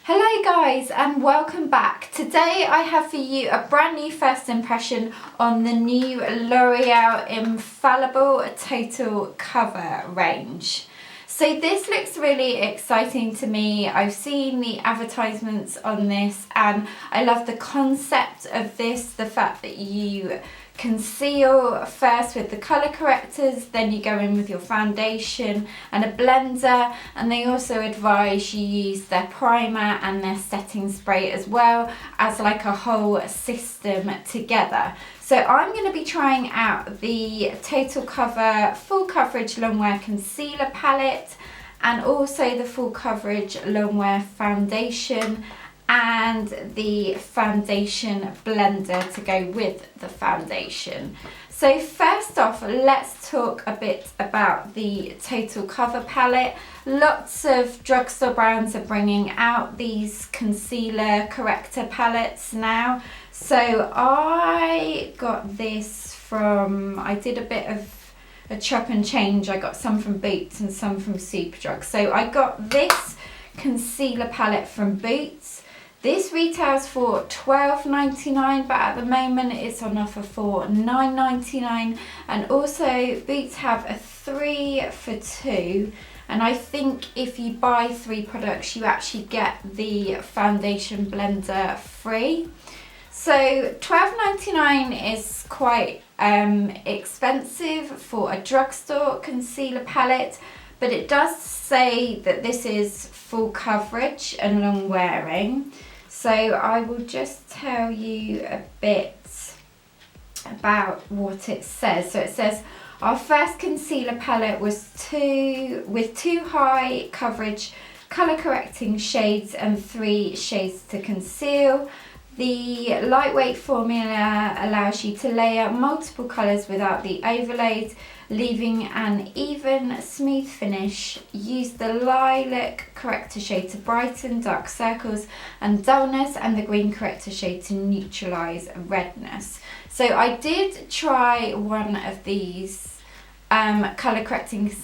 Hello guys and welcome back. Today I have for you a brand new first impression on the new L'Oreal Infallible Total Cover range. So this looks really exciting to me. I've seen the advertisements on this and I love the concept of this, the fact that you conceal first with the colour correctors, then you go in with your foundation and a blender, and they also advise you use their primer and their setting spray as well as like a whole system together. So I'm going to be trying out the Total Cover Full Coverage Longwear Concealer Palette and also the Full Coverage Longwear Foundation and the foundation blender to go with the foundation. So first off, let's talk a bit about the Total Cover palette. Lots of drugstore brands are bringing out these concealer corrector palettes now. So I got this from, I did a bit of a chop and change. I got some from Boots and some from Superdrug. So I got this concealer palette from Boots. This retails for $12.99, but at the moment it's on offer for $9.99. And also Boots have a 3 for 2. And I think if you buy 3 products, you actually get the foundation blender free. So $12.99 is quite expensive for a drugstore concealer palette, but it does say that this is full coverage and long wearing. So I will just tell you a bit about what it says. So it says our first concealer palette was with two high coverage colour correcting shades and 3 shades to conceal. The lightweight formula allows you to layer multiple colours without the overlaid, leaving an even, smooth finish. Use the lilac corrector shade to brighten dark circles and dullness, and the green corrector shade to neutralise redness. So I did try one of these colour correcting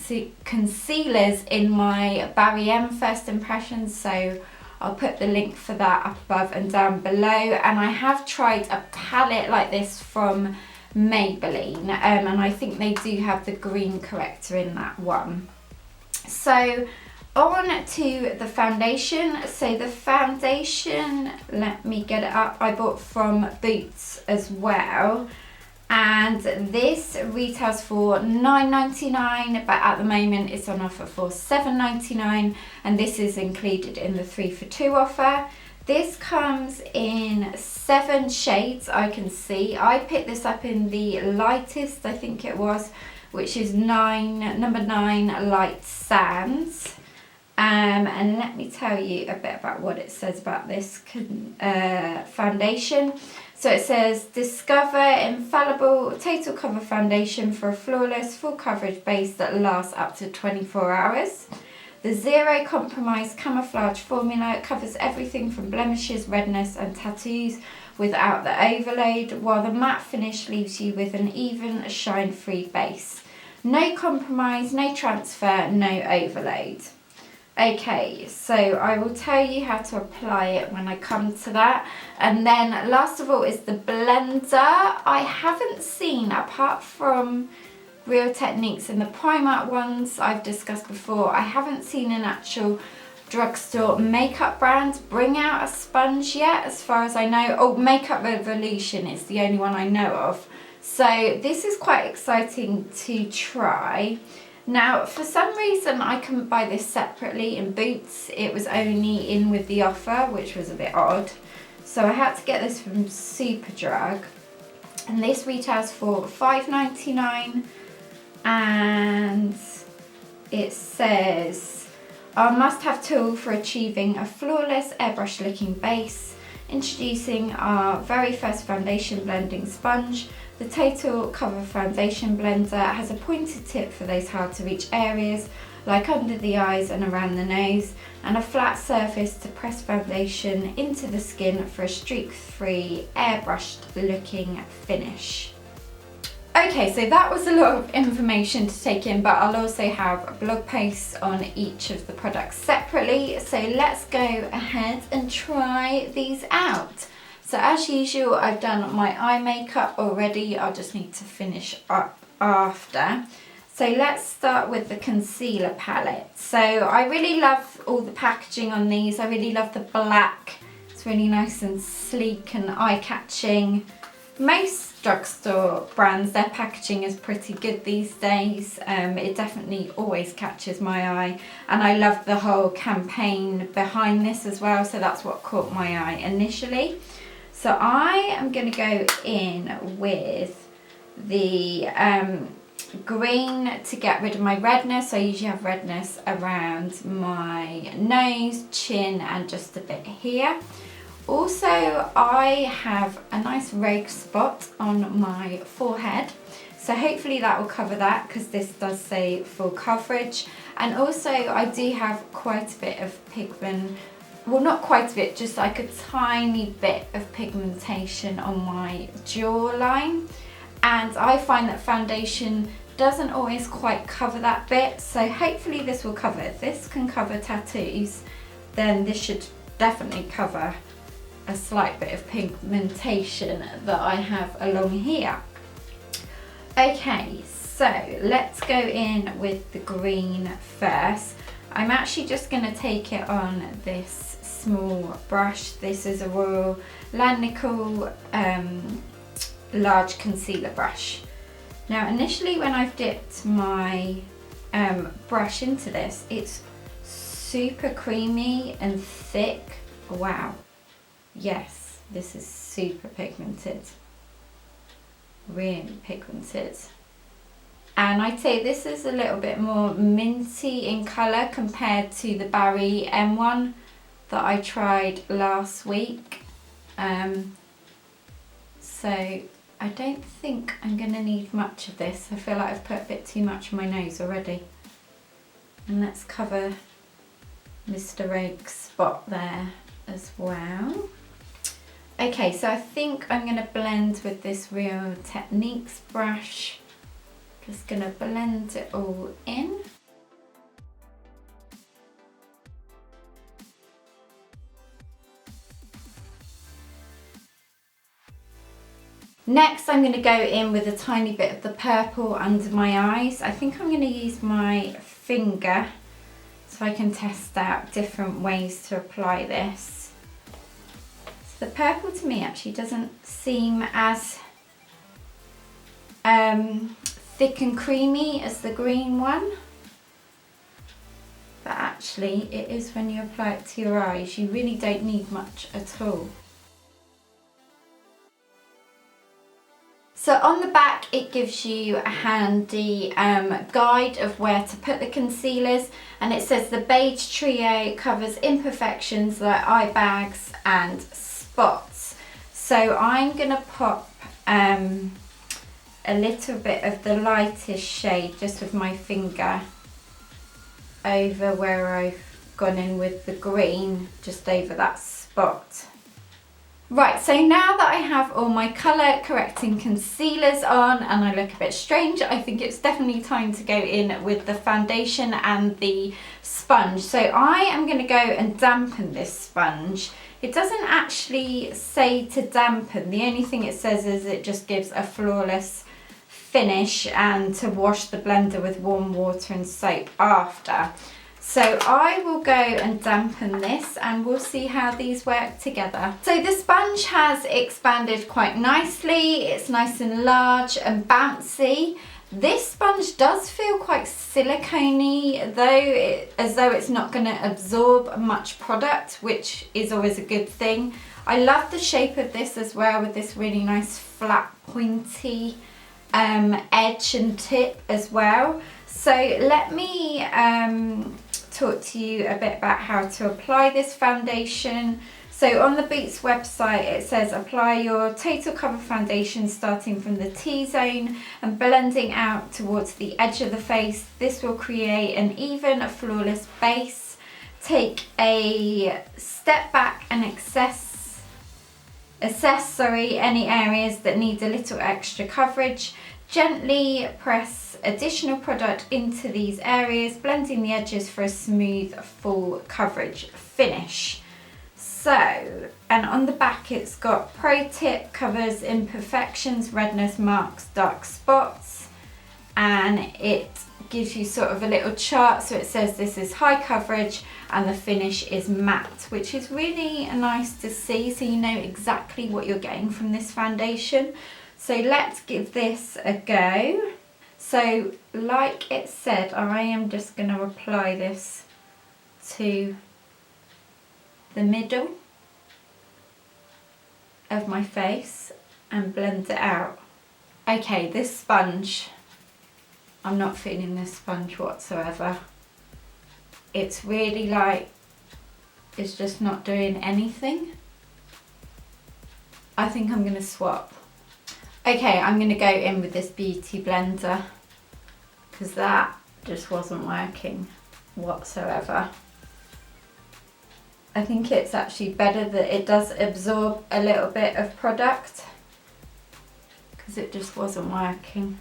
concealers in my Barry M first impressions, so I'll put the link for that up above and down below. And I have tried a palette like this from Maybelline, and I think they do have the green corrector in that one. So on to the foundation. So the foundation, let me get it up, I bought from Boots as well, and this retails for $9.99, but at the moment it's on offer for $7.99, and this is included in the 3 for 2 offer. This comes in 7 shades, I can see. I picked this up in the lightest, I think it was, which is number 9 Light Sands. And let me tell you a bit about what it says about this foundation. So it says, discover Infallible Total Cover Foundation for a flawless full coverage base that lasts up to 24 hours. The zero compromise camouflage formula covers everything from blemishes, redness and tattoos without the overload, while the matte finish leaves you with an even, shine-free base. No compromise, no transfer, no overload. Okay, so I will tell you how to apply it when I come to that. And then last of all is the blender. I haven't seen, apart from Real Techniques and the Primark ones I've discussed before, I haven't seen an actual drugstore makeup brand bring out a sponge yet, as far as I know. Oh, Makeup Revolution is the only one I know of. So this is quite exciting to try. Now, for some reason, I couldn't buy this separately in Boots. It was only in with the offer, which was a bit odd. So I had to get this from Superdrug. And this retails for $5.99. And it says, our must-have tool for achieving a flawless airbrush looking base. Introducing our very first foundation blending sponge. The Total Cover Foundation Blender has a pointed tip for those hard to reach areas like under the eyes and around the nose, and a flat surface to press foundation into the skin for a streak-free airbrushed looking finish. Okay, so that was a lot of information to take in, but I'll also have blog posts on each of the products separately. So let's go ahead and try these out. So as usual, I've done my eye makeup already. I'll just need to finish up after. So let's start with the concealer palette. So I really love all the packaging on these. I really love the black. It's really nice and sleek and eye-catching. Most drugstore brands, their packaging is pretty good these days. It definitely always catches my eye, and I love the whole campaign behind this as well, so that's what caught my eye initially. So I am going to go in with the green to get rid of my redness. I usually have redness around my nose, chin and just a bit here. Also, I have a nice rogue spot on my forehead, so hopefully that will cover that, because this does say full coverage. And also I do have quite a bit of pigment, well, not quite a bit, just like a tiny bit of pigmentation on my jawline, and I find that foundation doesn't always quite cover that bit, so hopefully this will cover. If this can cover tattoos, then this should definitely cover a slight bit of pigmentation that I have along here. Okay, so let's go in with the green first. I'm actually just going to take it on this small brush. This is a Royal Langnickel large concealer brush. Now initially when I've dipped my brush into this, it's super creamy and thick. Wow. Yes, this is super pigmented, really pigmented. And I'd say this is a little bit more minty in colour compared to the Barry M1 that I tried last week. So I don't think I'm going to need much of this. I feel like I've put a bit too much on my nose already. And let's cover Mr. Rogue's spot there as well. Okay, so I think I'm going to blend with this Real Techniques brush. Just going to blend it all in. Next I'm going to go in with a tiny bit of the purple under my eyes. I think I'm going to use my finger so I can test out different ways to apply this. The purple to me actually doesn't seem as thick and creamy as the green one, but actually it is when you apply it to your eyes. You really don't need much at all. So on the back it gives you a handy guide of where to put the concealers, and it says the beige trio covers imperfections like eye bags and spots. So I'm going to pop a little bit of the lightest shade just with my finger over where I've gone in with the green, just over that spot. Right, so now that I have all my colour correcting concealers on and I look a bit strange, I think it's definitely time to go in with the foundation and the sponge. So I am going to go and dampen this sponge. It doesn't actually say to dampen, the only thing it says is it just gives a flawless finish and to wash the blender with warm water and soap after. So I will go and dampen this and we'll see how these work together. So the sponge has expanded quite nicely. It's nice and large and bouncy. This sponge does feel quite silicone-y though, as though it's not going to absorb much product, which is always a good thing. I love the shape of this as well, with this really nice flat pointy edge and tip as well. So let me talk to you a bit about how to apply this foundation. So on the Boots website it says apply your total cover foundation starting from the T-zone and blending out towards the edge of the face. This will create an even, flawless base. Take a step back and assess any areas that need a little extra coverage. Gently press additional product into these areas, blending the edges for a smooth full coverage finish. So, and on the back it's got pro tip, covers imperfections, redness, marks, dark spots, and it gives you sort of a little chart. So it says this is high coverage and the finish is matte, which is really nice to see, so you know exactly what you're getting from this foundation. So let's give this a go. So like it said, I am just going to apply this to the middle of my face and blend it out. Okay, this sponge, I'm not feeling this sponge whatsoever. It's really like, it's just not doing anything. I think I'm going to swap. Okay, I'm going to go in with this beauty blender because that just wasn't working whatsoever. I think it's actually better that it does absorb a little bit of product because it just wasn't working.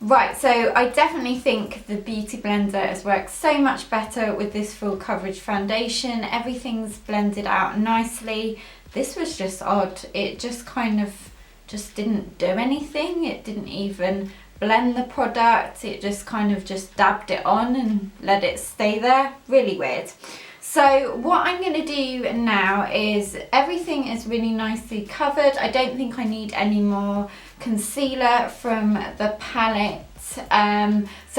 Right, so I definitely think the Beauty Blender has worked so much better with this full coverage foundation. Everything's blended out nicely. This was just odd. It just kind of just didn't do anything. It didn't even blend the product. It just kind of just dabbed it on and let it stay there. Really weird. So what I'm going to do now is, everything is really nicely covered. I don't think I need any more concealer from the palette. So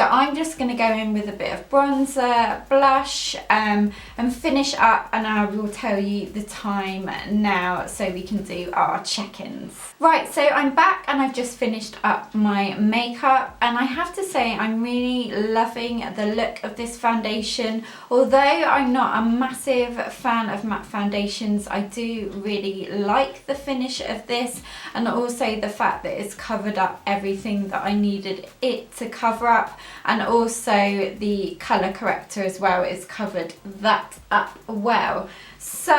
I'm just going to go in with a bit of bronzer, blush, and finish up, and I will tell you the time now so we can do our check-ins. Right, so I'm back and I've just finished up my makeup, and I have to say I'm really loving the look of this foundation. Although I'm not a massive fan of matte foundations, I do really like the finish of this, and also the fact that it's covered up everything that I needed it to cover up, and also the colour corrector as well is covered that up well. So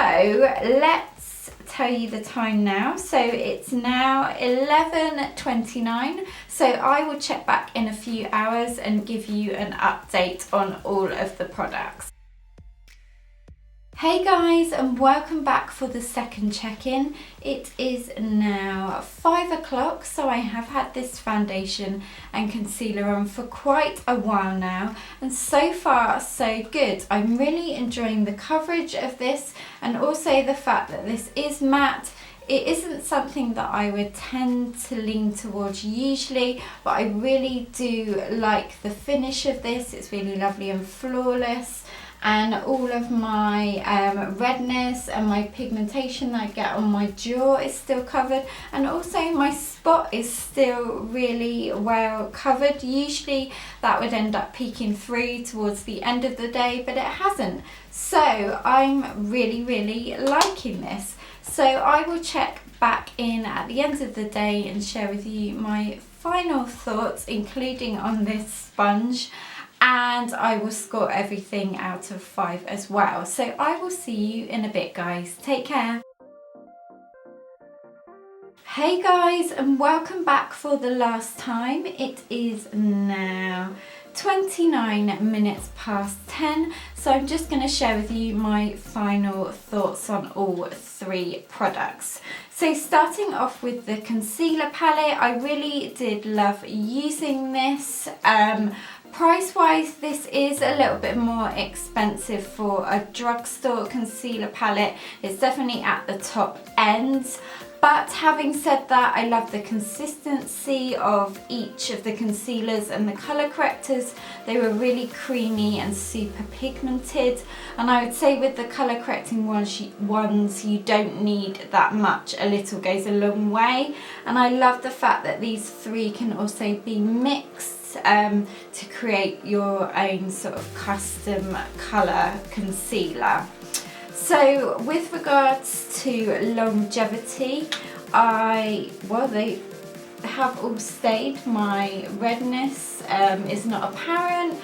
let's tell you the time now. So it's now 11:29, so I will check back in a few hours and give you an update on all of the products. Hey guys, and welcome back for the second check-in. It is now 5 o'clock, so I have had this foundation and concealer on for quite a while now, and so far so good. I'm really enjoying the coverage of this, and also the fact that this is matte. It isn't something that I would tend to lean towards usually, but I really do like the finish of this. It's really lovely and flawless. And all of my redness and my pigmentation that I get on my jaw is still covered, and also my spot is still really well covered. Usually that would end up peeking through towards the end of the day, but it hasn't. So I'm really liking this. So I will check back in at the end of the day and share with you my final thoughts, including on this sponge. And I will score everything out of 5 as well. So I will see you in a bit, guys. Take care. Hey guys, and welcome back for the last time. It is now 29 minutes past 10, so I'm just going to share with you my final thoughts on all 3 products. So starting off with the concealer palette, I really did love using this. Price wise, this is a little bit more expensive for a drugstore concealer palette. It's definitely at the top end. But having said that, I love the consistency of each of the concealers and the colour correctors. They were really creamy and super pigmented. And I would say with the colour correcting ones, you don't need that much. A little goes a long way. And I love the fact that these 3 can also be mixed to create your own sort of custom colour concealer. So with regards to longevity, they have all stayed. My redness is not apparent.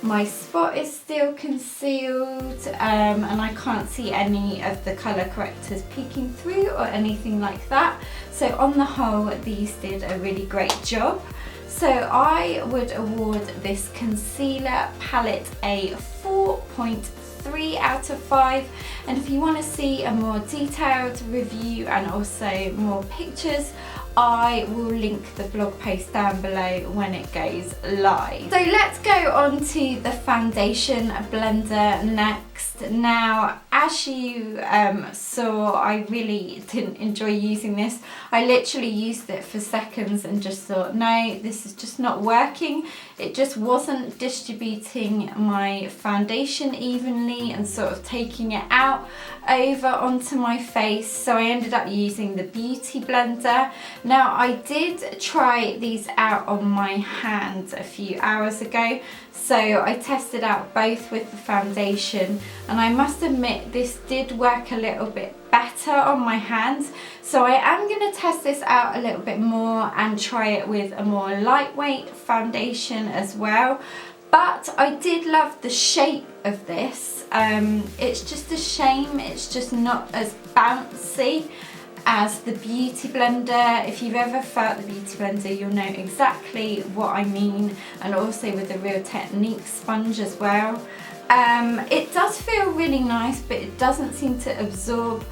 My spot is still concealed, and I can't see any of the colour correctors peeking through or anything like that. So on the whole, these did a really great job. So I would award this concealer palette a 4.3 out of 5, and if you want to see a more detailed review and also more pictures, I will link the blog post down below when it goes live. So let's go on to the foundation blender next. Now, as you saw, I really didn't enjoy using this. I literally used it for seconds and just thought, no, this is just not working. It just wasn't distributing my foundation evenly and sort of taking it out over onto my face. So I ended up using the Beauty Blender. Now, I did try these out on my hand a few hours ago. So I tested out both with the foundation, and I must admit this did work a little bit better on my hands. So I am going to test this out a little bit more and try it with a more lightweight foundation as well. But I did love the shape of this. It's just a shame it's just not as bouncy as the Beauty Blender. If you've ever felt the Beauty Blender, you'll know exactly what I mean, and also with the Real Technique sponge as well. It does feel really nice, but it doesn't seem to absorb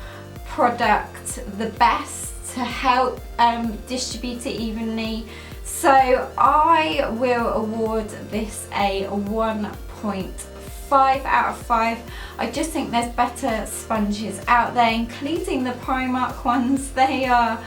product the best to help distribute it evenly. So I will award this a 1.5 out of 5. I just think there's better sponges out there, including the Primark ones. They are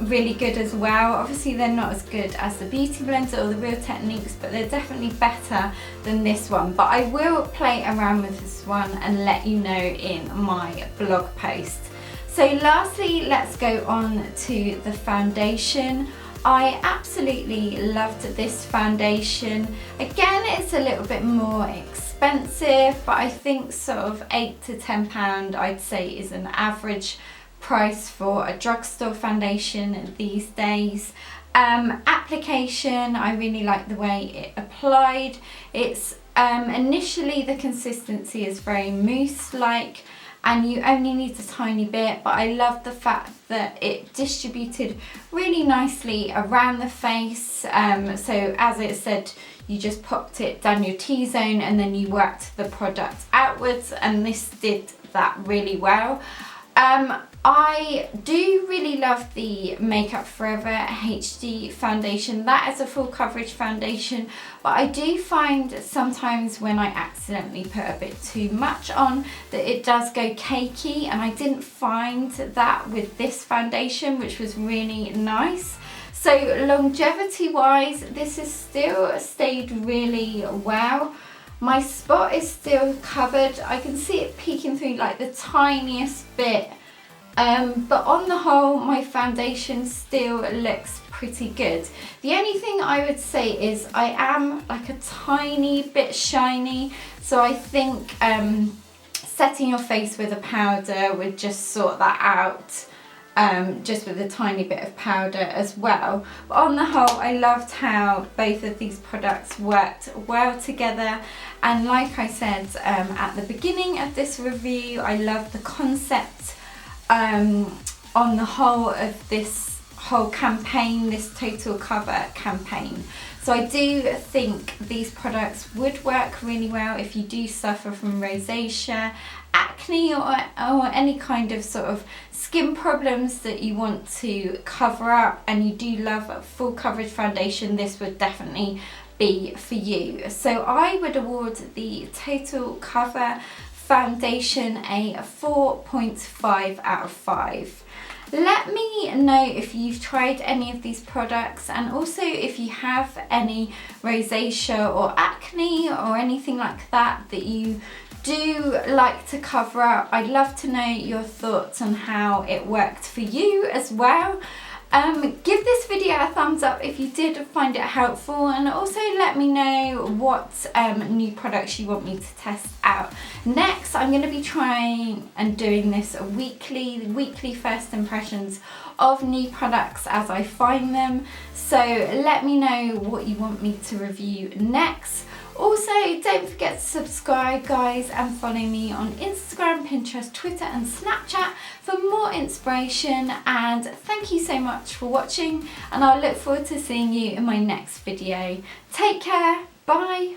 really good as well. Obviously they're not as good as the Beauty Blender or the Real Techniques, but they're definitely better than this one. But I will play around with this one and let you know in my blog post. So lastly, let's go on to the foundation. I absolutely loved this foundation. Again, it's a little bit more expensive, but I think sort of £8 to £10 I'd say is an average price for a drugstore foundation these days. Application, I really like the way it applied. It's initially the consistency is very mousse-like, and you only need a tiny bit, but I love the fact that it distributed really nicely around the face. So as it said, you just popped it down your T-zone and then you worked the product outwards, and this did that really well. I do really love the Makeup Forever HD foundation. That is a full coverage foundation, but I do find sometimes when I accidentally put a bit too much on that it does go cakey, and I didn't find that with this foundation, which was really nice. So longevity wise, this has still stayed really well. My spot is still covered. I can see it peeking through like the tiniest bit. But on the whole, my foundation still looks pretty good. The only thing I would say is I am like a tiny bit shiny, so I think setting your face with a powder would just sort that out, just with a tiny bit of powder as well. But on the whole, I loved how both of these products worked well together. And like I said at the beginning of this review, I love the concept on the whole of this whole campaign, this total cover campaign. So I do think these products would work really well if you do suffer from rosacea, acne, or any kind of sort of skin problems that you want to cover up, and you do love a full coverage foundation. This would definitely be for you. So I would award the Total Cover foundation a 4.5 out of 5. Let me know if you've tried any of these products, and also if you have any rosacea or acne or anything like that that you do like to cover up. I'd love to know your thoughts on how it worked for you as well. Give this video a thumbs up if you did find it helpful, and also let me know what new products you want me to test out. Next, I'm going to be trying and doing this weekly first impressions of new products as I find them. So let me know what you want me to review next. Also, don't forget to subscribe, guys, and follow me on Instagram, Pinterest, Twitter and Snapchat for more inspiration. And thank you so much for watching, and I'll look forward to seeing you in my next video. Take care. Bye.